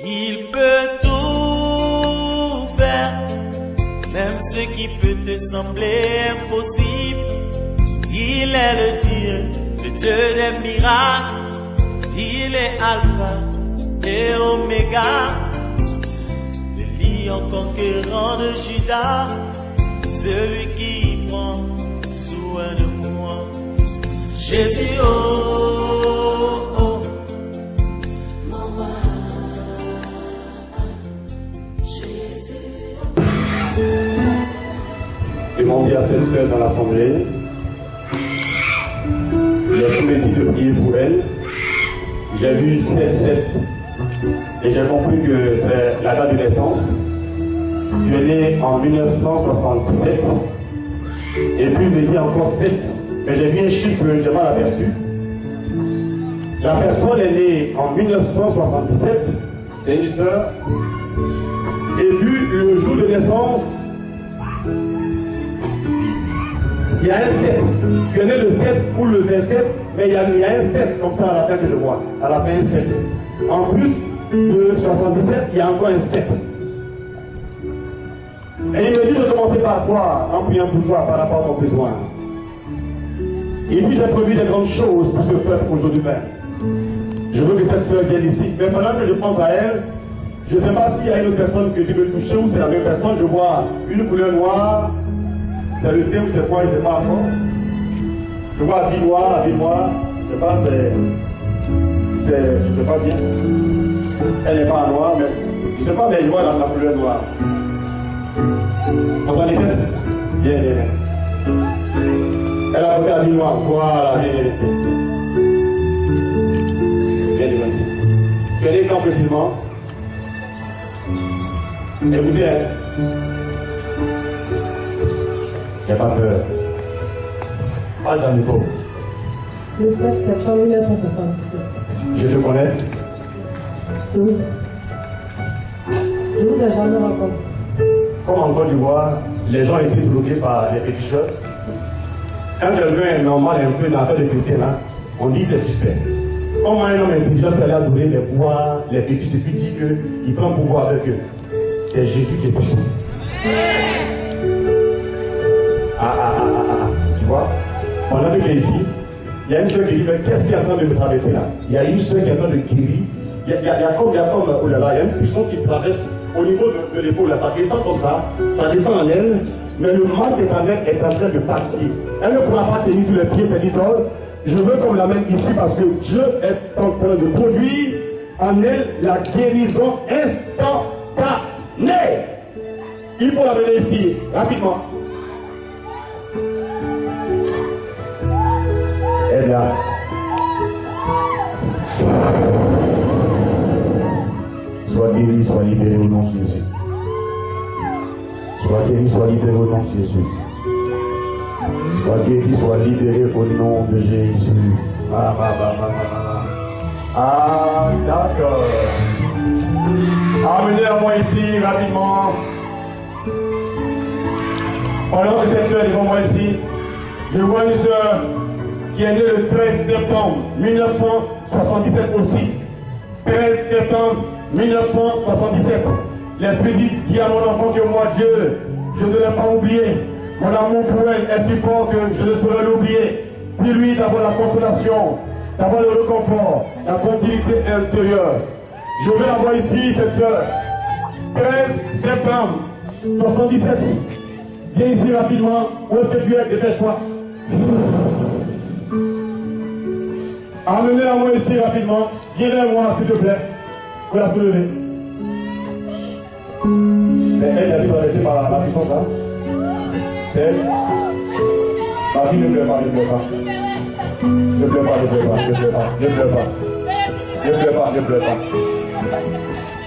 Il peut tout faire, même ce qui peut te sembler impossible. Il est le Dieu des miracles. Il est Alpha et Oméga, le lion conquérant de Juda, celui qui prend soin de moi. Jésus, oh, oh, mon roi. Jésus. Demandez à cette sœur dans l'assemblée. Il a tout dit de prier pour elle. J'ai vu 7-7 et j'ai compris que c'est la date de naissance. Tu es né en 1977 et puis il me dit encore 7, mais j'ai vu un chiffre que j'ai mal aperçu. La personne est née en 1977, c'est une sœur, et puis le jour de naissance, il y a un 7. Tu es né le 7 ou le 27, mais il y a un 7 comme ça à la fin que je vois. À la fin, un 7. En plus de 77, il y a encore un 7. Et il me dit de commencer par toi, en priant pour toi par rapport à ton besoin. Il dit j'ai prévu des grandes choses pour ce peuple aujourd'hui même. Je veux que cette soeur vienne ici. Mais pendant que je pense à elle, je ne sais pas s'il y a une autre personne que tu veux toucher ou c'est la même personne. Je vois une couleur noire. C'est le thème, c'est quoi, je ne sais pas encore. Je vois habit noir, je ne sais pas, je ne sais pas bien. Elle n'est pas noire, mais je ne sais pas, mais je vois la couleur noire. 77. Bien, bien, bien. Elle a porté habit noir, voilà, bien, bien, bien. Bien, bien, ici. Tu es né quand précisément? Écoutez, hein. Il n'y a pas peur. Pas dans le micro. Le 7 septembre 1977. Je te connais. Je ne vous ai jamais rencontré. Comme en Côte d'Ivoire, les gens étaient bloqués par les féticheurs. Quand quelqu'un est normal un peu dans l'affaire des chrétiens, hein, on dit c'est suspect. Comment un homme intelligent peut aller adorer les pouvoirs, les fétiches, et puis dit qu'il prend pouvoir avec eux? C'est Jésus qui est puissant. Tu vois, pendant que tu es ici, il y a une soeur qui dit, mais qu'est-ce qui est en train de me traverser là? Il y a une soeur qui est en train de guérir. Il y a comme, oh là là, il y a une puissance qui traverse au niveau de l'épaule, ça descend comme ça descend en elle, mais le mal éternel est en train de partir. Elle ne pourra pas tenir sur les pieds, c'est dit, je veux qu'on la mette ici parce que Dieu est en train de produire en elle la guérison instantanée. Il faut la mener ici, rapidement. Elle est là. Sois guéri, sois libéré au nom de Jésus. Sois guéri, sois libéré au nom de Jésus. Sois guéri, sois libéré au nom de Jésus. Ah, d'accord. Amenez-la-moi ici, rapidement. Pendant que cette soeur est devant moi ici, je vois une soeur qui est née le 13 septembre 1977 aussi. 13 septembre 1977. L'Esprit dit à mon enfant que moi, Dieu, je ne l'ai pas oublié. Mon amour pour elle est si fort que je ne saurais l'oublier. Dis-lui d'avoir la consolation, d'avoir le réconfort, la tranquillité intérieure. Je veux la voir ici, cette soeur. 13 septembre 1977. Viens ici rapidement. Où est-ce que tu es? Dépêche-toi. Amenez-la moi ici rapidement. Viens vers moi, s'il te plaît. Vous la soulevez. C'est elle qui a été traversée par la puissance là. C'est elle. Ma fille, ne pleure pas, ne pleure pas. Ne pleure pas, ne pleure pas, ne pleure pas, ne pleure pas. Ne pleure pas, ne pleure pas.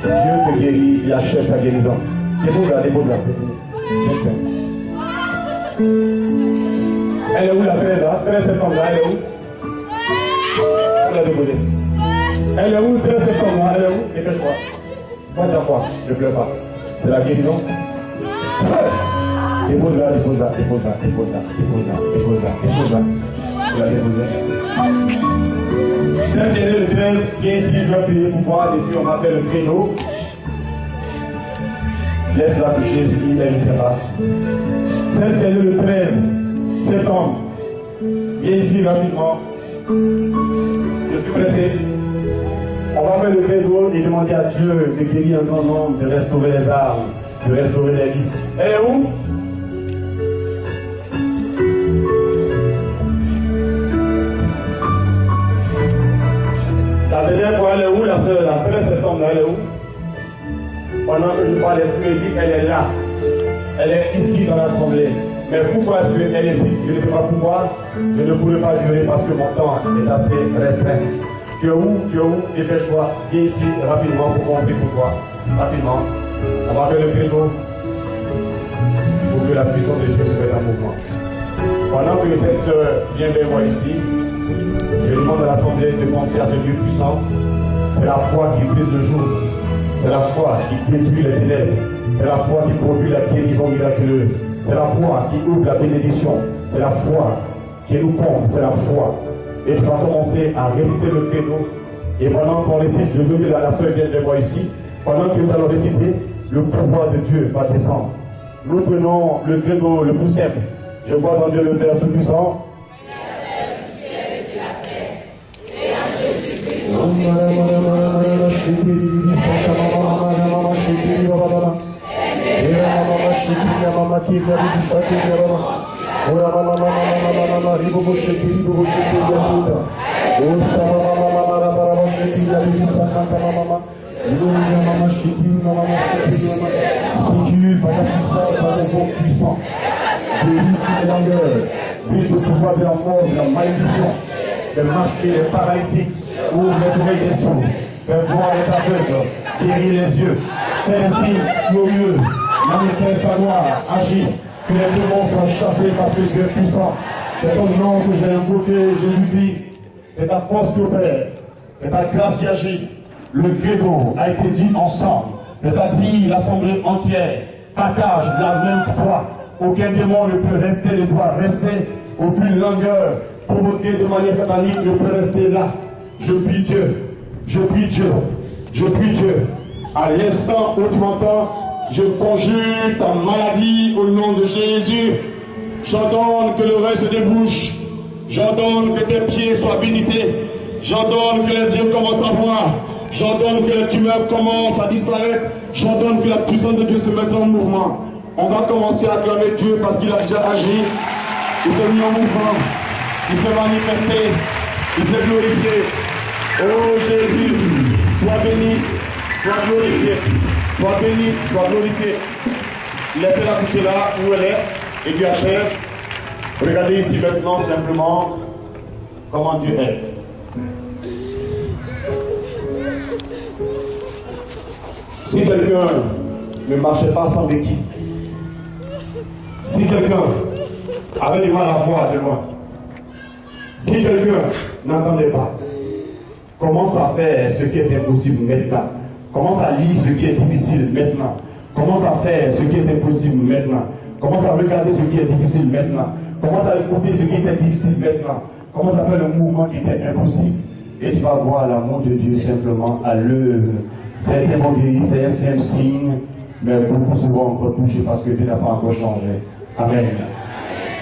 Dieu te guérit, il achève sa guérison. Dépose là, c'est fini. Elle est où la 13 là? 13 septembre là, elle est où? On l'a déposée. Elle est où? 13 septembre là, elle est où? Dépêche-moi. Moi j'ai quoi? Ne pleure pas. C'est la guérison. Dépose là, dépose là, dépose là, dépose là, dépose là, dépose là, dépose là. On l'a déposée. Saint-Denis le 13, viens ici, je vais prier pour toi, et puis on va faire le créneau. Laisse-la toucher si elle ne sait pas. Saint-Denis le 13 septembre, viens ici rapidement. Je suis pressé. On va faire le créneau et demander à Dieu de guérir un grand nombre, de restaurer les âmes, de restaurer les vies. Elle est où? La dernière fois, elle est où, la soeur? La 13 septembre, elle est où? Pendant que je parle, l'esprit dit qu'elle est là. Elle est ici dans l'assemblée. Mais pourquoi est-ce qu'elle est ici? Je ne sais pas pourquoi. Je ne pourrais pas durer parce que mon temps est assez restreint. Tu es où? Dépêche-toi. Viens ici rapidement pour qu'on prie pour toi. Rapidement. On va faire le créneau pour que la puissance de Dieu se mette en mouvement. Pendant que cette soeur vient vers moi ici, je demande à l'assemblée de penser à ce Dieu puissant. C'est la foi qui brise le jour. C'est la foi qui détruit les ténèbres. C'est la foi qui produit la guérison miraculeuse. C'est la foi qui ouvre la bénédiction. C'est la foi qui nous compte. C'est la foi. Et tu vas commencer à réciter le créneau. Et pendant qu'on récite, je veux que la soeur vienne de moi ici. Pendant que nous allons réciter, le pouvoir de Dieu va descendre. Nous prenons le créneau le plus simple. Je vois en Dieu le Père Tout-Puissant. De marcher les paralytiques, ouvre les oreilles des sourds, faire voir les aveugles, guérir les yeux, faire un signe glorieux, manifeste sa gloire, agir, que les démons soient chassés parce que Dieu est puissant. C'est ton nom que j'ai invoqué, Jésus-Christ. C'est ta force qui opère, c'est ta grâce qui agit. Le credo a été dit ensemble, c'est-à-dire l'assemblée entière partage la même foi. Aucun démon ne peut rester, ne doit rester, aucune langueur provoquée de manière satanique ne peut rester là. Je prie Dieu, je prie Dieu, je prie Dieu. À l'instant où tu m'entends, je conjure ta maladie au nom de Jésus. J'ordonne que l'oreille se débouche. J'ordonne que tes pieds soient visités. J'ordonne que les yeux commencent à voir. J'ordonne que les tumeurs commencent à disparaître. J'ordonne que la puissance de Dieu se mette en mouvement. On va commencer à acclamer Dieu parce qu'il a déjà agi. Il s'est mis en mouvement. Il s'est manifesté. Il s'est glorifié. Oh Jésus, sois béni, sois glorifié. Sois béni, sois glorifié. Laissez-la coucher là où elle est et puis achève. Regardez ici maintenant simplement comment Dieu est. Si quelqu'un ne marchait pas sans béquille, si quelqu'un avait du mal à voir de loin, si quelqu'un n'entendait pas, commence à faire ce qui est impossible maintenant. Commence à lire ce qui est difficile maintenant. Commence à faire ce qui est impossible maintenant. Commence à regarder ce qui est difficile maintenant. Commence à écouter ce qui était difficile maintenant. Commence à faire le mouvement qui était impossible. Et tu vas voir l'amour de Dieu simplement à l'œuvre. C'est tellement guéri, c'est un simple signe, mais beaucoup souvent encore touché parce que Dieu n'a pas encore changé. Amen.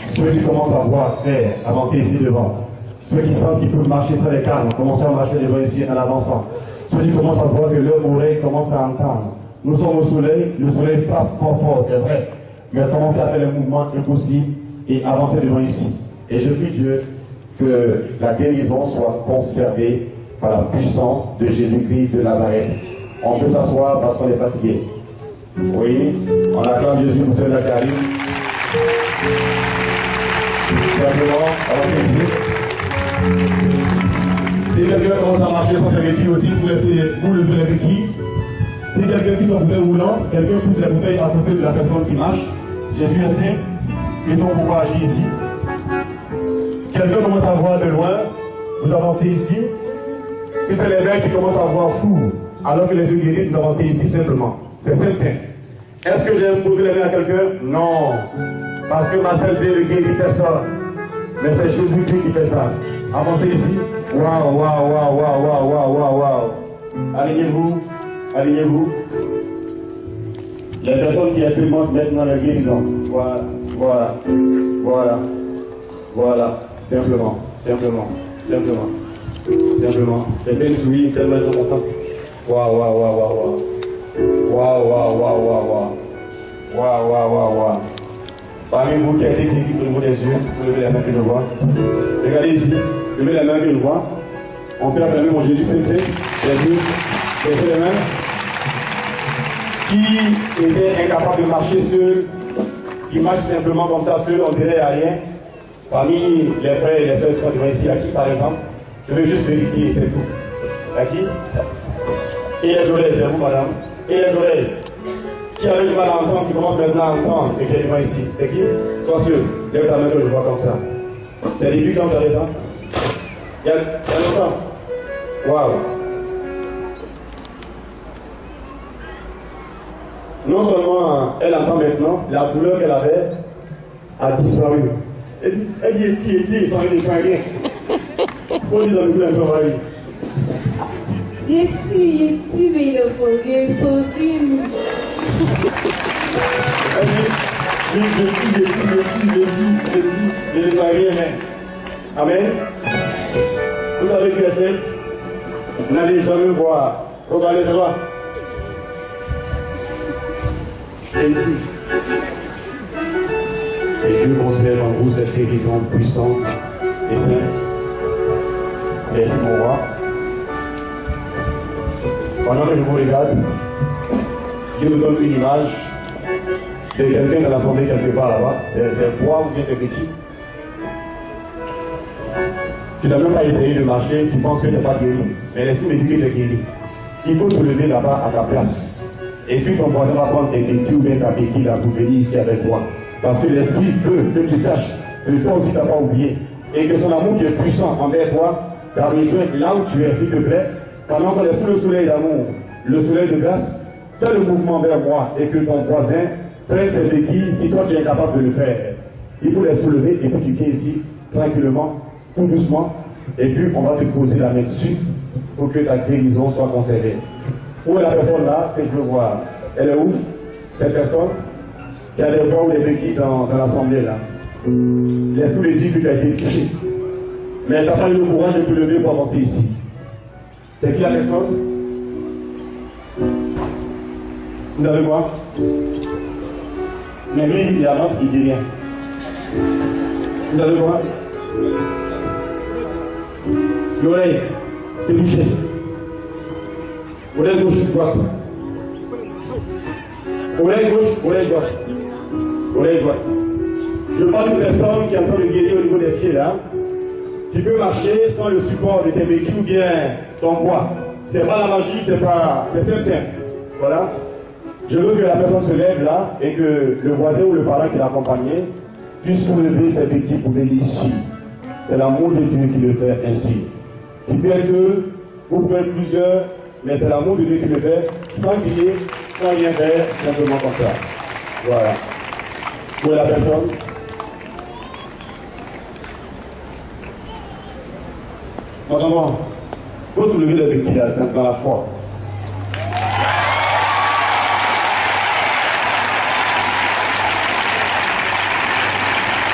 Ceux qui commencent à voir faire, avancer ici devant. Ceux qui sentent qu'ils peuvent marcher sans les calmes, commencez à marcher devant ici en avançant. Ceux qui commencent à voir que leur oreille commence à entendre. Nous sommes au soleil, le soleil frappe fort, c'est vrai. Mais commencez à faire les mouvements impossibles et avancer devant ici. Et je prie Dieu que la guérison soit conservée par la puissance de Jésus-Christ de Nazareth. On peut s'asseoir parce qu'on est fatigué. Oui, on acclame Jésus pour cela qui arrive. Simplement, allons-y. Si quelqu'un commence à marcher sans faire béquille aussi, vous levez les béquilles. Si quelqu'un quitte son fauteuil roulant, quelqu'un pousse les bouteilles à côté de la personne qui marche. Jésus est saint, ils ont pouvoir agir ici. Quelqu'un commence à voir de loin, vous avancez ici. Si c'est les verts qui commencent à voir flou, alors que les yeux guéris, vous avancez ici simplement. C'est simple. Est-ce que j'ai imposé les mains à quelqu'un? Non. Parce que ma seule ne guérit personne. Mais c'est Jésus-Christ qui fait ça. Avancez ici. Waouh, waouh, waouh, waouh, waouh, waouh, waouh, waouh. Alignez-vous, alignez-vous. Les personnes qui expérimentent maintenant la guérison. Voilà, voilà, voilà, voilà. Simplement, simplement, simplement, simplement. C'est bien joué, tellement ils sont contents. Waouh, waouh, waouh, waouh, waouh. Waouh, waouh, waouh, waouh, waouh. Waouh, waouh, waouh, waouh. Parmi vous qui avez été guéris au niveau des yeux, vous levez la main que je vois. Regardez ici, levez la main que je vois. On peut acclamer mon Jésus, c'est les yeux, les mains. Qui était incapable de marcher seul, qui marche simplement comme ça seul, on dirait à rien. Parmi les frères et les sœurs qui sont devant ici, à qui par exemple, je veux juste vérifier, c'est tout. À qui? Et les oreilles, c'est vous madame. Et les oreilles. Qui avait du mal à entendre, qui commence maintenant à entendre et qui est devant ici. C'est qui? Toi seul. Lève ta main que je vois comme ça. C'est le début quand tu as ça. Il y a longtemps. Waouh. Non seulement elle entend maintenant, la douleur qu'elle avait a disparu. Elle dit ici, sans rien. Faut dire dans le un peu envahi. Yeti, mais il faut bien sauter. Elle dit, je ne vois rien. Amen. Vous savez qui c'est? N'allez jamais voir. Regardez ça va. Et ici. Et Dieu conserve en vous cette guérison puissante et sainte. Merci mon roi. Pendant que je vous regarde, Dieu nous donne une image de quelqu'un dans l'assemblée quelque part là-bas. C'est bois ou bien c'est petit. Tu n'as même pas essayé de marcher, tu penses que tu n'es pas guéri. Mais l'esprit me dit que tu es guéri. Il faut te lever là-bas à ta place. Et puis ton voisin va prendre tes béquilles ou bien ta béquille là pour venir ici avec toi. Parce que l'esprit veut que tu saches que toi aussi tu n'as pas oublié. Et que son amour qui est puissant envers toi t'a rejoint là où tu es, s'il te plaît. Pendant qu'on est sous le soleil d'amour, le soleil de grâce, fais le mouvement vers moi et que ton voisin prenne ses béquilles si toi tu es incapable de le faire. Il faut les soulever et puis tu viens ici tranquillement, tout doucement, et puis on va te poser la main dessus pour que ta guérison soit conservée. Où est la personne là que je veux voir? Elle est où? Cette personne qui a des bras ou des béquilles dans l'assemblée là. L'esprit me dit que tu as été touché. Mais tu n'as pas eu le courage de te lever pour avancer ici. C'est qui la personne? Vous avez quoi? Mais lui, il avance, il dit rien. Vous avez quoi? L'oreille, c'est bouché. Oreille gauche, droite. Oreille gauche, oreille droite. Oreille droite. Je parle d'une personne qui est en train de guérir au niveau des pieds là. Tu peux marcher sans le support de tes béquilles ou bien ton poids. C'est pas la magie, c'est simple. Voilà. Je veux que la personne se lève là et que le voisin ou le parent qui l'accompagnait puisse soulever ses béquilles pour venir ici. C'est l'amour de Dieu qui le fait ainsi. Tu peux être seul, vous pouvez être plusieurs, mais c'est l'amour de Dieu qui le fait, sans crier, sans rien faire, simplement comme ça. Voilà. Où est la personne? Franchement, il faut soulever les béquilles dans la foi.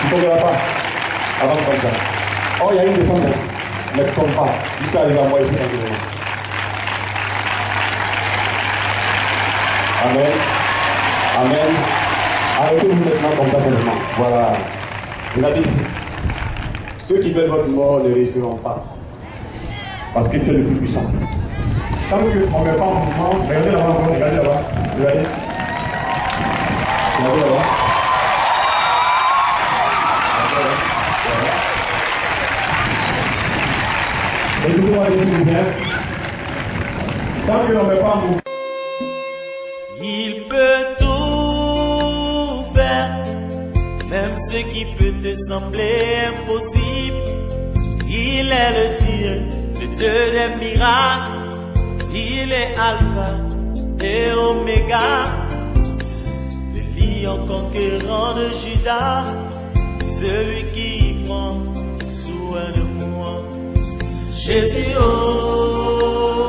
Il ne tombera pas. Avant comme ça. Oh, il y a une descente. Ne tombe pas. Juste arriver à moi ici tranquillement. Amen. Amen. Arrêtez-vous maintenant comme ça seulement. Voilà. Regardez ici. Ceux qui veulent votre mort ne réussiront pas. Parce qu'il est le plus puissant. Tant qu'on ne met pas en mouvement, regardez là-bas, regardez là-bas. Regardez. Regardez là-bas. Et tout le monde est bien. Tant que l'on ne met pas en mouvement. Il peut tout faire, même ce qui peut te sembler impossible. Il est le Dieu des miracles. Il est Alpha et Oméga, le lion conquérant de Judas, celui qui prend soin de moi. Jésus, oh,